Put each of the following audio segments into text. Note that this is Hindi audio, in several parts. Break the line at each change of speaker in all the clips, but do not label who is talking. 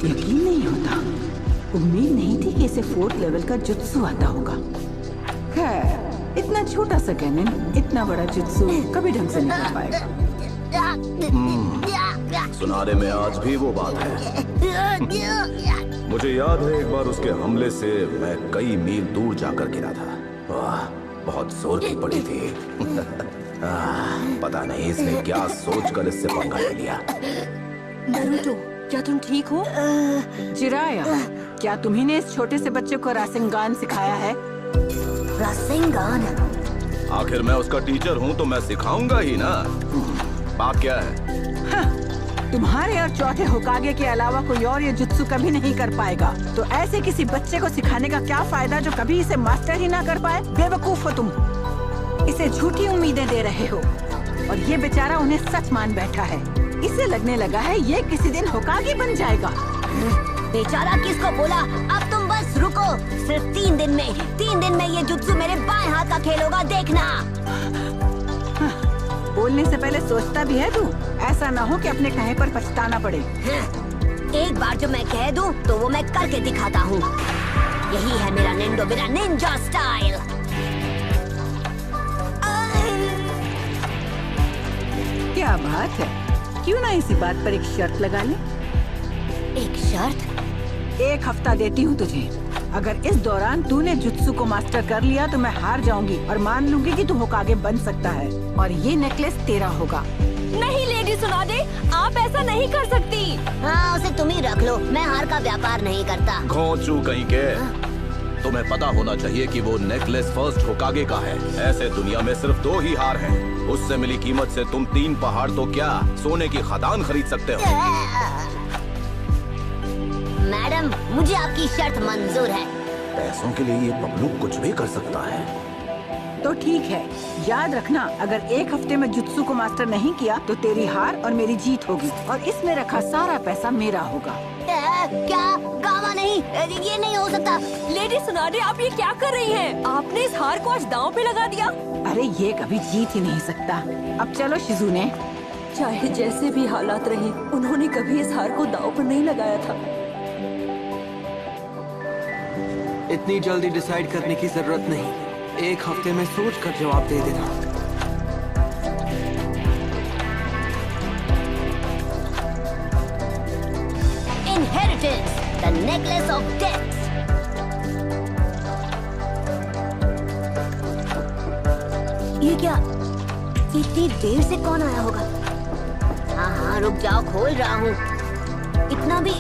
यकीन नहीं होता। उम्मीद नहीं थी कि इसे 4th लेवल का जुत्सु आता होगा। खैर, इतना छोटा सा कैनन इतना बड़ा जुत्सु कभी ढंग से नहीं कर पाएगा।
सुनारे में आज भी वो बात है। मुझे याद है एक बार उसके हमले से मैं कई मील दूर जाकर गिरा था। वाह, बहुत जोर की पड़ी थी। पता नहीं इसने क्या सोचकर इससे पंगा ले लिया।
नरूटो, क्या तुम ठीक हो?
जिराया, क्या तुम्ही ने इस छोटे से बच्चे को रासेंगान सिखाया है?
रासेंगान?
आखिर मैं उसका टीचर हूँ तो मैं सिखाऊंगा ही ना। बात क्या है?
तुम्हारे और चौथे होकागे के अलावा कोई और ये जुत्सु कभी नहीं कर पाएगा। तो ऐसे किसी बच्चे को सिखाने का क्या फायदा जो कभी इसे मास्टर ही ना कर पाए? बेवकूफ हो तुम। इसे झूठी उम्मीदें दे रहे हो और ये बेचारा उन्हें सच मान बैठा है। इसे लगने लगा है ये किसी दिन होकागे बन जाएगा।
बेचारा किसको बोला? अब तुम बस रुको। सिर्फ 3 दिन में ये जुत्सु मेरे बाएं हाथ का खेल होगा, देखना।
बोलने से पहले सोचता भी है तू? ऐसा ना हो कि अपने कहे पर पछताना पड़े।
एक बार जो मैं कह दूं तो वो मैं करके दिखाता हूँ। यही है मेरा नेंडो, मेरा निंजा स्टाइल।
क्या बात है, क्यों ना इसी बात पर एक शर्त लगा ले?
एक शर्त?
1 हफ्ता देती हूँ तुझे। अगर इस दौरान तूने जुत्सु को मास्टर कर लिया तो मैं हार जाऊंगी और मान लूंगी कि तू होकागे बन सकता है और ये नेकलेस तेरा होगा।
नहीं लेडी सुनादे, आप ऐसा नहीं कर सकती।
हाँ, उसे तुम ही रख लो। मैं हार का व्यापार नहीं करता।
घोंचू कहीं के। तुम्हें पता होना चाहिए कि वो नेकलेस फर्स्ट होकागे का है। ऐसे दुनिया में सिर्फ 2 ही हार हैं। उससे मिली कीमत से तुम 3 पहाड़ तो क्या सोने की खदान खरीद सकते हो।
मैडम, मुझे आपकी शर्त मंजूर है।
पैसों के लिए ये पगलू कुछ भी कर सकता है।
तो ठीक है, याद रखना, अगर 1 हफ्ते में जुत्सु को मास्टर नहीं किया तो तेरी हार और मेरी जीत होगी और इसमें रखा सारा पैसा मेरा होगा।
क्या? गावा नहीं, ये नहीं हो सकता।
लेडी सुनादे, आप ये क्या कर रही हैं? आपने इस हार को आज दांव पे लगा दिया।
अरे ये कभी जीत ही नहीं सकता। अब चलो शिजुने।
चाहे जैसे भी हालात रहे, उन्होंने कभी इस हार को दांव पर नहीं लगाया था।
इतनी जल्दी डिसाइड करने की जरूरत नहीं। 1 हफ्ते में सोच कर जवाब दे देना।
Inheritance, the necklace of death. ये क्या? इतनी देर से कौन आया होगा? हाँ हाँ, रुक जाओ, खोल रहा हूँ। इतना भी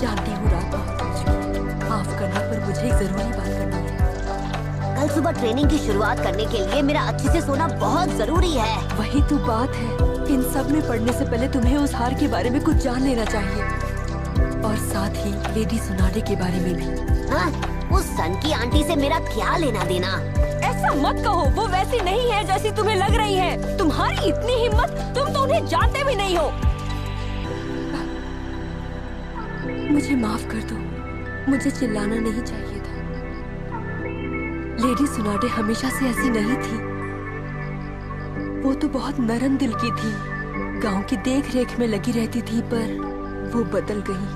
जानती हूँ रात बहुत हो चुकी है। माफ करना, पर मुझे एक जरूरी बात करनी है।
कल सुबह ट्रेनिंग की शुरुआत करने के लिए मेरा अच्छे से सोना बहुत जरूरी है।
वही तो बात है। इन सब में पढ़ने से पहले तुम्हें उस हार के बारे में कुछ जान लेना चाहिए और साथ ही लेडी सुनाडे के बारे में भी।
हाँ, उस सन की आंटी से मेरा क्या लेना देना?
ऐसा मत कहो, वो वैसी नहीं है जैसी तुम्हें लग रही है। तुम्हारी इतनी हिम्मत, तुम तो उन्हें जानते भी नहीं हो। मुझे माफ कर दो, मुझे चिल्लाना नहीं चाहिए था। लेडी सुनाडे हमेशा से ऐसी नहीं थी। वो तो बहुत नरम दिल की थी, गांव की देख रेख में लगी रहती थी, पर वो बदल गई।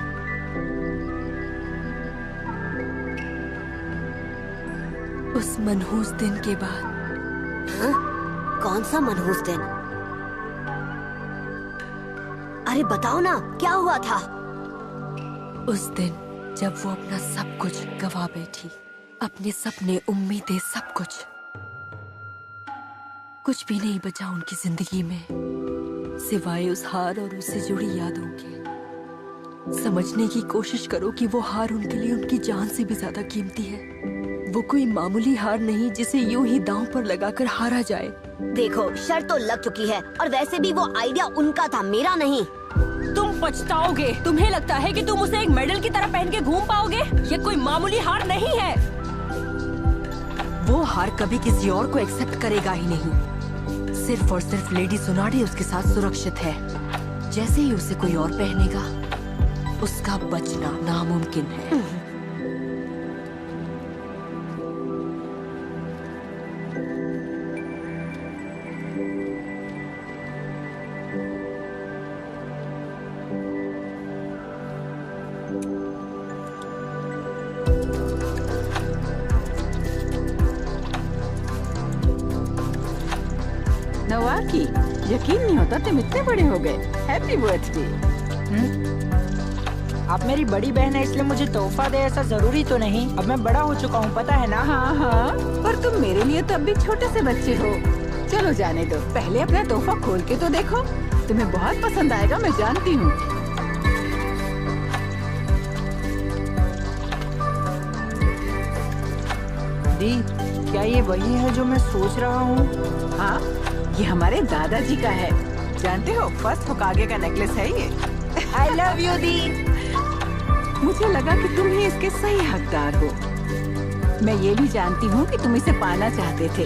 उस मनहूस दिन के बाद।
हाँ? कौन सा मनहूस दिन? अरे बताओ ना, क्या हुआ था?
उस दिन जब वो अपना सब कुछ गवा बैठी, अपने सपने, उम्मीदें, सब कुछ भी नहीं बचा उनकी जिंदगी में सिवाय उस हार और उससे जुड़ी यादों के। समझने की कोशिश करो कि वो हार उनके लिए उनकी जान से भी ज्यादा कीमती है। वो कोई मामूली हार नहीं जिसे यूं ही दांव पर लगाकर हारा जाए।
देखो, शर्त तो लग चुकी है और वैसे भी वो आइडिया उनका था, मेरा नहीं।
तुम पछताओगे। तुम्हें लगता है कि तुम उसे एक मेडल की तरह पहन के घूम पाओगे? ये कोई मामूली हार नहीं है।
वो हार कभी किसी और को एक्सेप्ट करेगा ही नहीं। सिर्फ और सिर्फ लेडी सुनाडे उसके साथ सुरक्षित है। जैसे ही उसे कोई और पहनेगा, उसका बचना नामुमकिन है। नवाकी, यकीन नहीं होता तुम इतने बड़े हो गए। Happy birthday.
आप मेरी बड़ी बहन है इसलिए मुझे तोहफा दे ऐसा जरूरी तो नहीं। अब मैं बड़ा हो चुका हूँ, पता है ना।
हाँ हाँ, पर तुम मेरे लिए तो अभी छोटे से बच्चे हो। चलो जाने दो, पहले अपना तोहफा खोल के तो देखो, तुम्हें बहुत पसंद आएगा, मैं जानती हूँ।
दी, क्या ये वही है जो मैं सोच रहा हूँ?
हाँ, ये हमारे दादाजी का है। जानते हो, फर्स्ट होकागे का नेकलेस है ये।
आई लव यू दी।
मुझे लगा कि तुम ही इसके सही हकदार हो। मैं ये भी जानती हूँ कि तुम इसे पाना चाहते थे।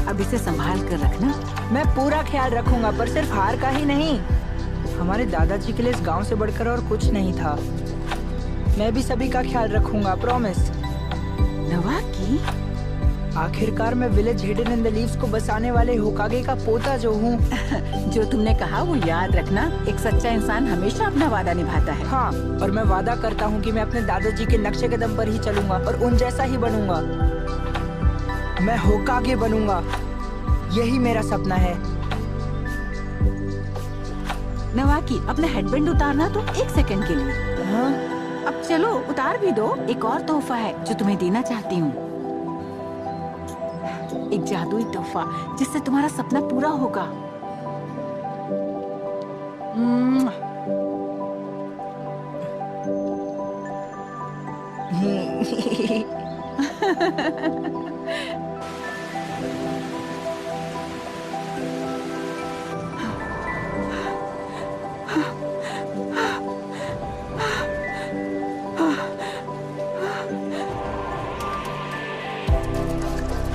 अब इसे संभाल कर रखना।
मैं पूरा ख्याल रखूंगा, पर सिर्फ हार का ही नहीं। हमारे दादाजी के लिए इस गांव से बढ़कर और कुछ नहीं था। मैं भी सभी का ख्याल रखूंगा, प्रॉमिस।
नवाकी,
आखिरकार मैं village hidden in the leaves को बसाने वाले होकागे का पोता जो हूँ।
जो तुमने कहा वो याद रखना। एक सच्चा इंसान हमेशा अपना वादा निभाता है।
हाँ, और मैं वादा करता हूँ कि मैं अपने दादाजी के नक्शे कदम पर ही चलूंगा और उन जैसा ही बनूंगा। मैं होकागे बनूंगा, यही मेरा सपना है।
नवाकी, अपना हेडबैंड उतारना तो 1 सेकंड के लिए।
हाँ?
अब चलो उतार भी दो। एक और तोहफा है जो तुम्हें देना चाहती हूँ। एक जादुई तोहफा जिससे तुम्हारा सपना पूरा होगा।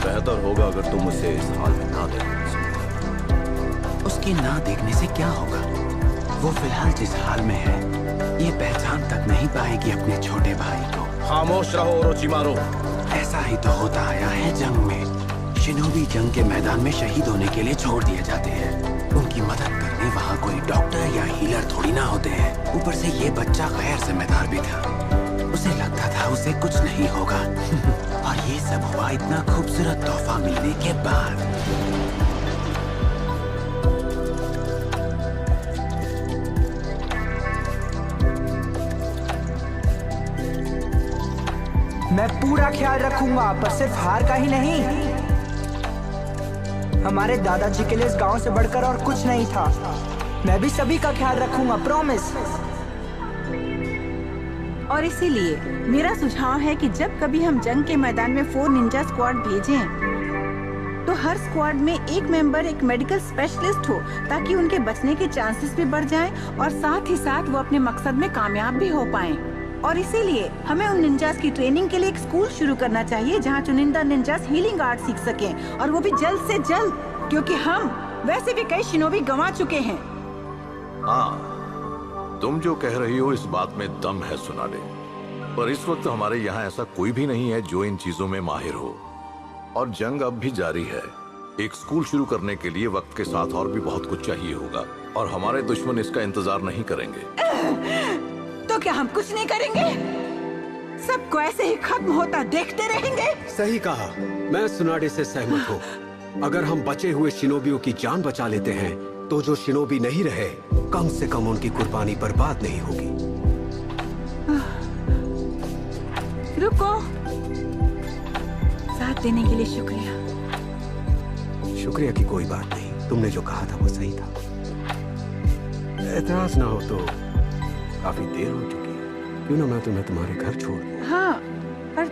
बेहतर होगा अगर तुम उसे इस हाल में ना देखो।
उसके ना देखने से क्या होगा? वो फिलहाल जिस हाल में है, ये पहचान तक नहीं पाएगी अपने छोटे भाई को।
खामोश रहो ओरोचिमारू।
ऐसा ही तो होता आया है जंग में। शिनोबी जंग के मैदान में शहीद होने के लिए छोड़ दिए जाते हैं। उनकी मदद करने वहाँ कोई डॉक्टर या हीलर थोड़ी ना होते हैं। ऊपर से ये बच्चा गैर जिम्मेदार भी था। उसे लगता था उसे कुछ नहीं होगा। और ये सब हुआ इतना खूबसूरत तोहफा मिलने के बाद।
मैं पूरा ख्याल रखूंगा, पर सिर्फ हार का ही नहीं। हमारे दादाजी के लिए इस गांव से बढ़कर और कुछ नहीं था। मैं भी सभी का ख्याल रखूंगा, प्रॉमिस।
और इसीलिए मेरा सुझाव है कि जब कभी हम जंग के मैदान में 4 निंजा स्क्वाड भेजें, तो हर स्क्वाड में एक मेंबर एक मेडिकल स्पेशलिस्ट हो, ताकि उनके बचने के चांसेस भी बढ़ जाएं और साथ ही साथ वो अपने मकसद में कामयाब भी हो पाएं। और इसीलिए हमें उन निंजास की ट्रेनिंग के लिए एक स्कूल शुरू करना चाहिए, जहाँ चुनिंदा निंजास हीलिंग आर्ट सीख सकें, और वो भी जल्द से जल्द, क्योंकि हम वैसे भी कई शिनोबी गंवा चुके हैं।
हाँ, तुम जो कह रही हो इस बात में दम है सुनाडे, पर इस वक्त हमारे यहाँ ऐसा कोई भी नहीं है जो इन चीजों में माहिर हो। और जंग अब भी जारी है। एक स्कूल शुरू करने के लिए वक्त के साथ और भी बहुत कुछ चाहिए होगा, और हमारे दुश्मन इसका इंतजार नहीं करेंगे।
तो क्या हम कुछ नहीं करेंगे? सबको ऐसे ही खत्म होता देखते रहेंगे?
सही कहा, मैं सुनाडे से सहमत हूँ। अगर हम बचे हुए शिनोबियों की जान बचा लेते हैं, तो जो शिनोबी नहीं रहे, कम से कम उनकी कुर्बानी बर्बाद नहीं होगी।
रुको, साथ देने के लिए शुक्रिया।
शुक्रिया की कोई बात नहीं, तुमने जो कहा था वो सही था। एतराज ना हो तो काफी देर हो चुकी है, क्यों ना मैं तुम्हें तुम्हारे घर छोड़ दूं?
हाँ, पर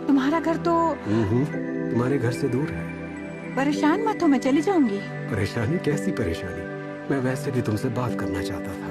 तुम्हारा घर तो
तुम्हारे घर से दूर है।
परेशान मत हो, मैं चली जाऊंगी।
परेशानी? कैसी परेशानी? मैं वैसे भी तुमसे बात करना चाहता था।